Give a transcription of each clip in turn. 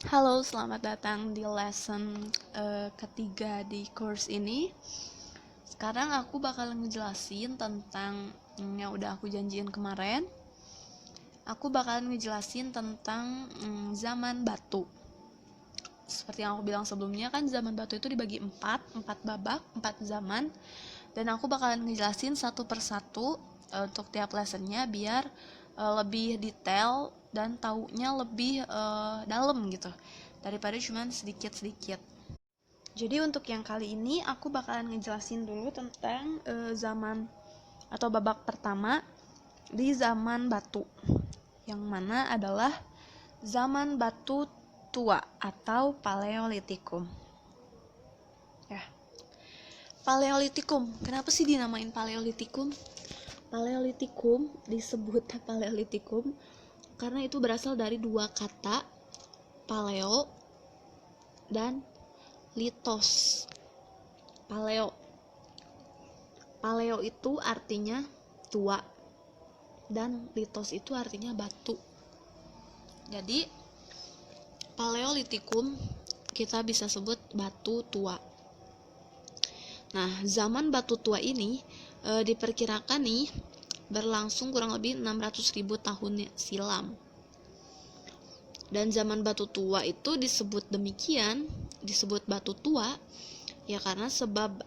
Halo, selamat datang di lesson ketiga di course ini. Sekarang aku bakal ngejelasin tentang yang udah aku janjiin kemarin. Aku bakalan ngejelasin tentang zaman batu. Seperti yang aku bilang sebelumnya, kan zaman batu itu dibagi empat babak, 4 zaman. Dan aku bakalan ngejelasin satu persatu untuk tiap lessonnya biar lebih detail dan taunya lebih dalam gitu daripada cuman sedikit-sedikit. Jadi untuk yang kali ini aku bakalan ngejelasin dulu tentang zaman atau babak pertama di zaman batu, yang mana adalah zaman batu tua atau Paleolitikum. Ya, Paleolitikum. Kenapa sih dinamain Paleolitikum? Paleolitikum disebut Paleolitikum karena itu berasal dari dua kata, paleo dan litos. Paleo. Paleo itu artinya tua dan litos itu artinya batu. Jadi Paleolitikum kita bisa sebut batu tua. Nah, zaman batu tua ini diperkirakan nih berlangsung kurang lebih 600.000 tahun silam. Dan zaman batu tua itu disebut demikian, disebut batu tua ya karena sebab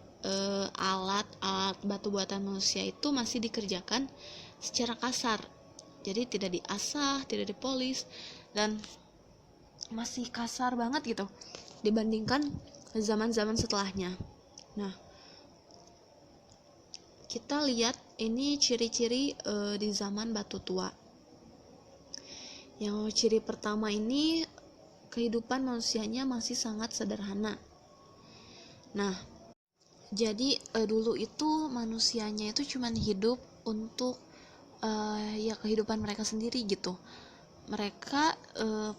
alat-alat batu buatan manusia itu masih dikerjakan secara kasar. Jadi tidak diasah, tidak dipolis, dan masih kasar banget gitu dibandingkan zaman-zaman setelahnya. Nah, kita lihat ini ciri-ciri di zaman batu tua. Yang ciri pertama ini, kehidupan manusianya masih sangat sederhana. Nah, jadi dulu itu manusianya itu cuman hidup untuk ya kehidupan mereka sendiri gitu. Mereka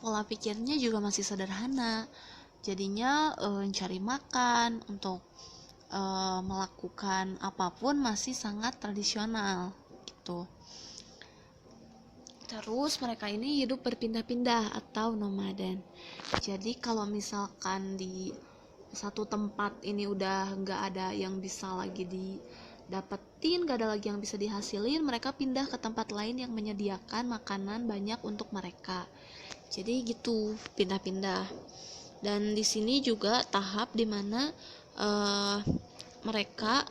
pola pikirnya juga masih sederhana. Jadinya cari makan untuk melakukan apapun masih sangat tradisional gitu. Terus mereka ini hidup berpindah-pindah atau nomaden. Jadi kalau misalkan di satu tempat ini udah nggak ada yang bisa lagi didapetin, nggak ada lagi yang bisa dihasilin, mereka pindah ke tempat lain yang menyediakan makanan banyak untuk mereka. Jadi gitu, pindah-pindah. Dan di sini juga tahap dimana mereka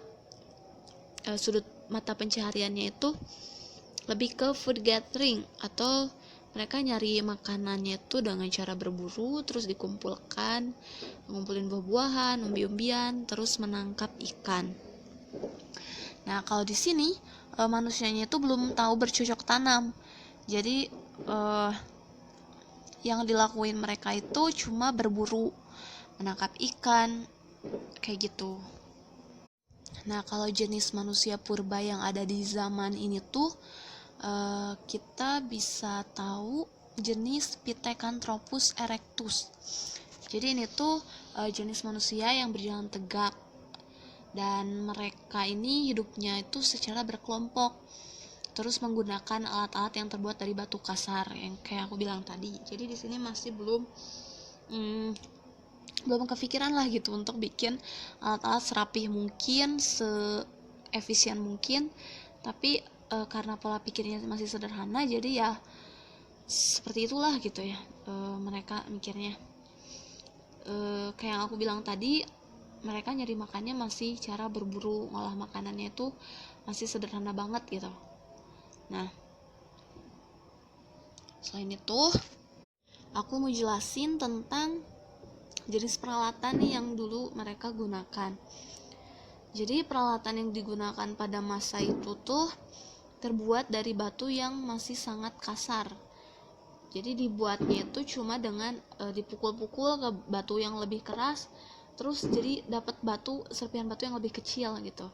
sudut mata pencahariannya itu lebih ke food gathering, atau mereka nyari makanannya itu dengan cara berburu, terus dikumpulkan, ngumpulin buah-buahan, umbi-umbian, terus menangkap ikan. Nah, kalau di sini manusianya itu belum tahu bercocok tanam. Jadi yang dilakuin mereka itu cuma berburu, menangkap ikan, kayak gitu. Nah, kalau jenis manusia purba yang ada di zaman ini tuh kita bisa tahu jenis Pithecanthropus erectus. Jadi ini tuh jenis manusia yang berjalan tegak, dan mereka ini hidupnya itu secara berkelompok, terus menggunakan alat-alat yang terbuat dari batu kasar yang kayak aku bilang tadi. Jadi di sini masih belum kepikiran lah gitu untuk bikin alat-alat serapih mungkin, seefisien mungkin, tapi karena pola pikirnya masih sederhana, jadi ya seperti itulah gitu ya mereka mikirnya. Kayak yang aku bilang tadi, mereka nyari makannya masih cara berburu, ngolah makanannya itu masih sederhana banget gitu. Nah, selain itu aku mau jelasin tentang jenis peralatan nih yang dulu mereka gunakan. Jadi peralatan yang digunakan pada masa itu tuh terbuat dari batu yang masih sangat kasar. Jadi dibuatnya itu cuma dengan dipukul-pukul ke batu yang lebih keras, terus jadi dapat serpihan batu yang lebih kecil gitu.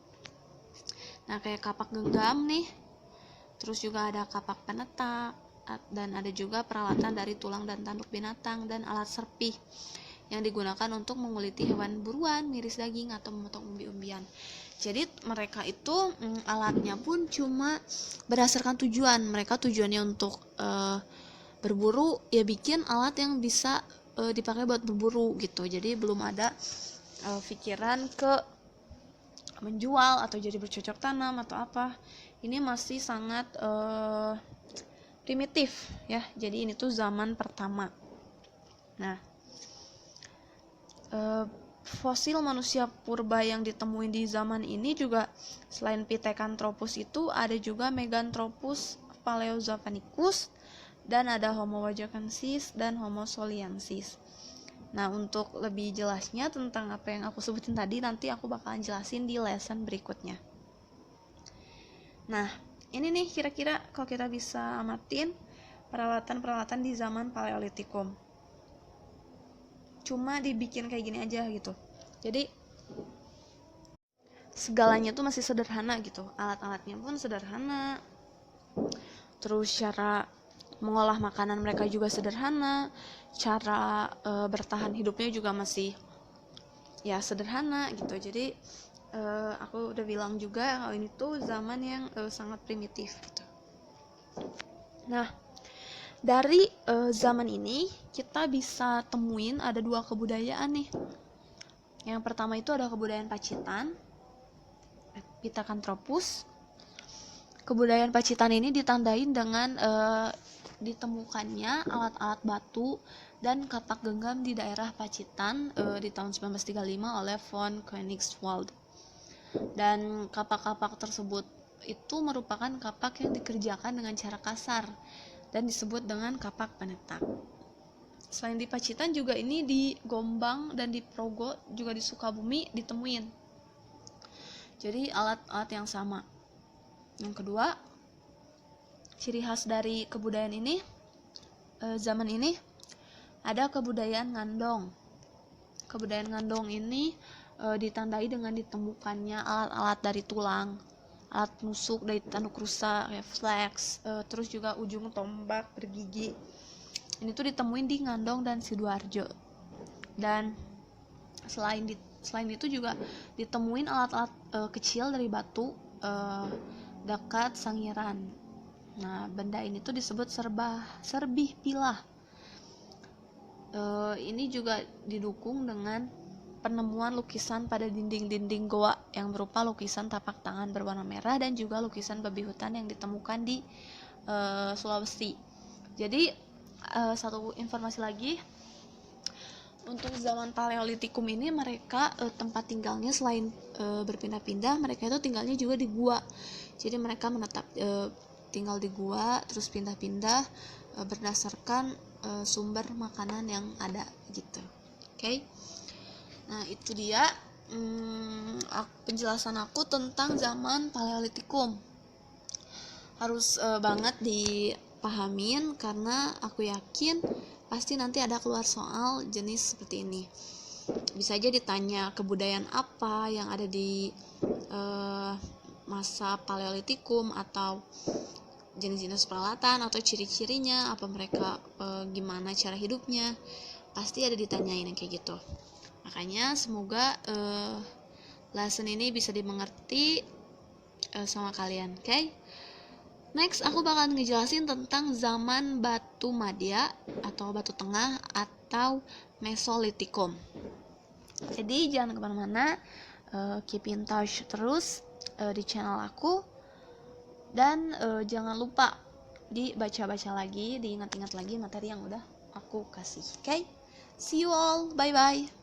Nah, kayak kapak genggam nih, terus juga ada kapak penetak, dan ada juga peralatan dari tulang dan tanduk binatang, dan alat serpih yang digunakan untuk menguliti hewan buruan, miris daging, atau memotong umbi-umbian. Jadi mereka itu alatnya pun cuma berdasarkan tujuan. Mereka tujuannya untuk berburu, ya bikin alat yang bisa dipakai buat berburu gitu. Jadi belum ada pikiran ke menjual atau jadi bercocok tanam atau apa. Ini masih sangat primitif ya. Jadi ini tuh zaman pertama. Nah, fosil manusia purba yang ditemuin di zaman ini juga selain Pithecanthropus itu ada juga Meganthropus paleozoanicus dan ada Homo wajokensis dan Homo soliensis. Nah, untuk lebih jelasnya tentang apa yang aku sebutin tadi nanti aku bakalan jelasin di lesson berikutnya. Nah, ini nih kira-kira kalau kita bisa amatin peralatan-peralatan di zaman Paleolitikum. Cuma dibikin kayak gini aja gitu. Jadi segalanya tuh masih sederhana gitu. Alat-alatnya pun sederhana. Terus cara mengolah makanan mereka juga sederhana. Cara bertahan hidupnya juga masih ya sederhana gitu. Jadi aku udah bilang juga kalau ini tuh zaman yang sangat primitif gitu. Nah, dari zaman ini kita bisa temuin ada 2 kebudayaan nih. Yang pertama itu ada kebudayaan Pacitan, Pithecanthropus. Kebudayaan Pacitan ini ditandain dengan ditemukannya alat-alat batu dan kapak genggam di daerah Pacitan di tahun 1935 oleh von Koenigswald. Dan kapak-kapak tersebut itu merupakan kapak yang dikerjakan dengan cara kasar dan disebut dengan kapak penetak. Selain di Pacitan juga ini di Gombang dan di Progo juga di Sukabumi ditemuin. Jadi alat-alat yang sama. Yang kedua, ciri khas dari kebudayaan ini zaman ini ada kebudayaan Ngandong. Kebudayaan Ngandong ini ditandai dengan ditemukannya alat-alat dari tulang, alat nusuk dari tanduk rusa, refleks, terus juga ujung tombak bergigi. Ini tuh ditemuin di Ngandong dan Sidoarjo. Dan selain itu juga ditemuin alat-alat kecil dari batu dekat Sangiran. Nah, benda ini tuh disebut serbih pilah. Ini juga didukung dengan penemuan lukisan pada dinding-dinding goa yang berupa lukisan tapak tangan berwarna merah dan juga lukisan babi hutan yang ditemukan di Sulawesi. Jadi satu informasi lagi, untuk zaman Paleolitikum ini mereka tempat tinggalnya selain berpindah-pindah, mereka itu tinggalnya juga di gua. Jadi mereka menetap tinggal di gua terus pindah-pindah berdasarkan sumber makanan yang ada gitu. Oke. Nah, itu dia penjelasan aku tentang zaman Paleolitikum. Harus banget dipahamin karena aku yakin pasti nanti ada keluar soal jenis seperti ini. Bisa aja ditanya kebudayaan apa yang ada di masa Paleolitikum, atau jenis-jenis peralatan atau ciri-cirinya, apa mereka gimana cara hidupnya, pasti ada ditanyain yang kayak gitu. Makanya semoga lesson ini bisa dimengerti sama kalian. Okay? Next, aku bakal ngejelasin tentang zaman Batu Madya atau Batu Tengah atau Mesolitikum. Jadi jangan kemana-mana, keep in touch terus di channel aku, dan jangan lupa dibaca-baca lagi, diingat-ingat lagi materi yang udah aku kasih. Okay? See you all, bye-bye.